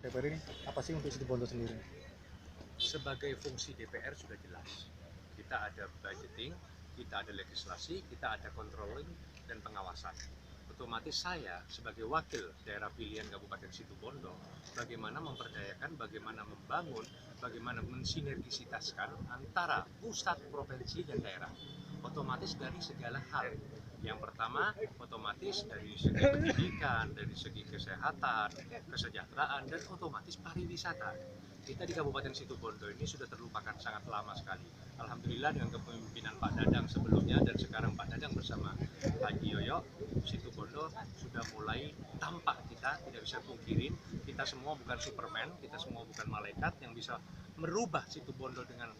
DPR ini apa sih untuk Situbondo sendiri? Sebagai fungsi DPR sudah jelas. Kita ada budgeting, kita ada legislasi, kita ada controlling dan pengawasan. Otomatis saya sebagai wakil daerah pilihan Kabupaten Situbondo, bagaimana memperdayakan, bagaimana membangun, bagaimana mensinergisitaskan antara pusat, provinsi, dan daerah. Otomatis dari segala hal. Yang pertama, otomatis dari segi pendidikan, dari segi kesehatan, kesejahteraan, dan otomatis pariwisata. Kita di Kabupaten Situbondo ini sudah terlupakan sangat lama sekali. Alhamdulillah dengan kepemimpinan Pak Dadang sebelumnya dan sekarang Pak Dadang bersama Haji Yoyo, Situbondo sudah mulai tampak. Kita tidak bisa pungkirin, kita semua bukan Superman, kita semua bukan malaikat yang bisa merubah Situbondo dengan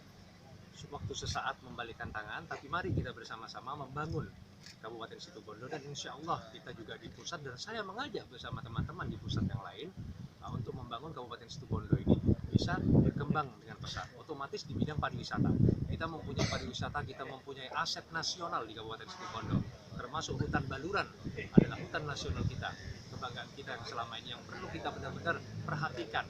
waktu sesaat membalikkan tangan, tapi mari kita bersama-sama membangun Kabupaten Situbondo, dan insya Allah kita juga di pusat, dan saya mengajak bersama teman-teman di pusat yang lain untuk membangun Kabupaten Situbondo ini bisa berkembang dengan pesat. Otomatis di bidang pariwisata, kita mempunyai pariwisata, kita mempunyai aset nasional di Kabupaten Situbondo, termasuk hutan Baluran adalah hutan nasional kita, kebanggaan kita yang selama ini yang perlu kita benar-benar perhatikan.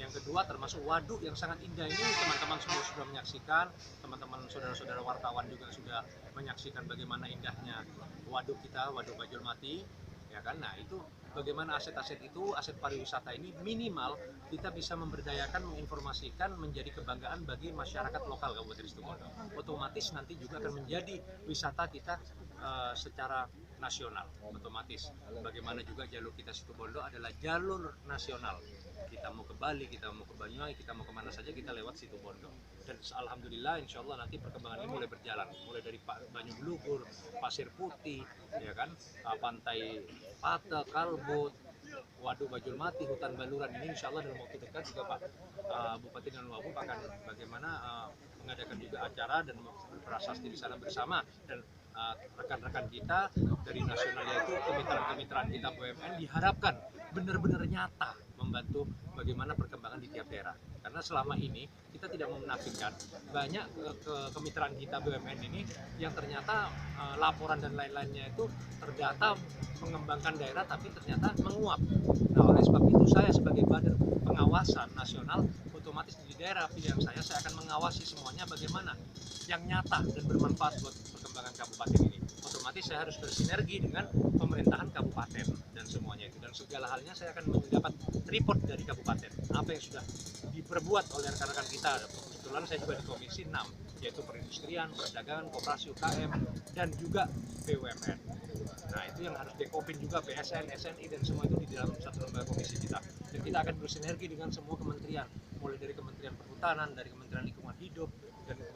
Yang kedua termasuk waduk yang sangat indah ini, teman-teman semua sudah menyaksikan, teman-teman saudara-saudara wartawan juga sudah menyaksikan bagaimana indahnya waduk kita, Waduk Bajulmati, ya kan. Nah itu bagaimana aset-aset itu, aset pariwisata ini minimal kita bisa memberdayakan, menginformasikan, menjadi kebanggaan bagi masyarakat lokal Kabupaten Situbondo. Otomatis nanti juga akan menjadi wisata kita secara nasional. Otomatis bagaimana juga jalur kita Situbondo adalah jalur nasional. Kita mau ke Bali, kita mau ke Banyuwangi, kita mau kemana saja kita lewat Situbondo. Dan alhamdulillah insya Allah nanti perkembangan ini mulai berjalan, mulai dari Banyu Blugur, Pasir Putih, ya kan, pantai Pate, Kalbut, Waduk Bajulmati, hutan Baluran ini insya Allah dalam waktu dekat juga Pak Bupati dan Wabub akan bagaimana mengadakan juga acara dan berprasasti di sana bersama, dan rekan-rekan kita dari nasional, yaitu kemitraan-kemitraan kita BUMN diharapkan benar-benar nyata membantu bagaimana perkembangan di tiap daerah. Karena selama ini kita tidak menafikan banyak kemitraan kita BUMN ini yang ternyata laporan dan lain-lainnya itu terdata mengembangkan daerah tapi ternyata menguap. Nah oleh sebab itu saya sebagai badan pengawasan nasional, otomatis di daerah pilihan saya akan mengawasi semuanya bagaimana yang nyata dan bermanfaat buat perkembangan kabupaten ini. Otomatis saya harus bersinergi dengan pemerintahan kabupaten dan semuanya itu, dan segala halnya saya akan mendapat report dari kabupaten apa yang sudah diperbuat oleh rekan-rekan kita. Kebetulan saya juga di Komisi 6, yaitu perindustrian, perdagangan, koperasi UKM, dan juga BUMN. Nah itu yang harus dekopin juga BSN, SNI, dan semua itu di dalam satu lembaga komisi kita. Dan kita akan bersinergi dengan semua kementerian, mulai dari Kementerian Perhutanan, dari Kementerian Lingkungan Hidup,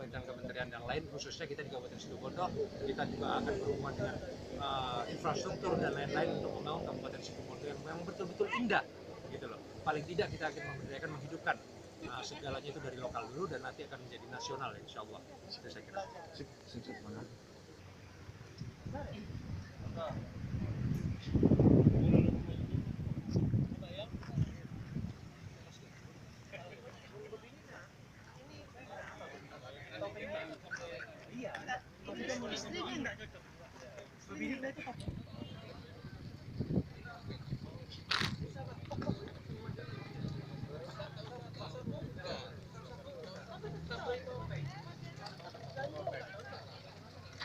dan kementerian yang lain. Khususnya kita di Kabupaten Situbondo, kita juga akan berhubungan dengan infrastruktur dan lain-lain untuk membangun Kabupaten Situbondo yang betul-betul indah, gitu loh. Paling tidak kita akan memberdayakan, menghidupkan segalanya itu dari lokal dulu, dan nanti akan menjadi nasional insya Allah. Itu saya kira. Sip, banget. Iya.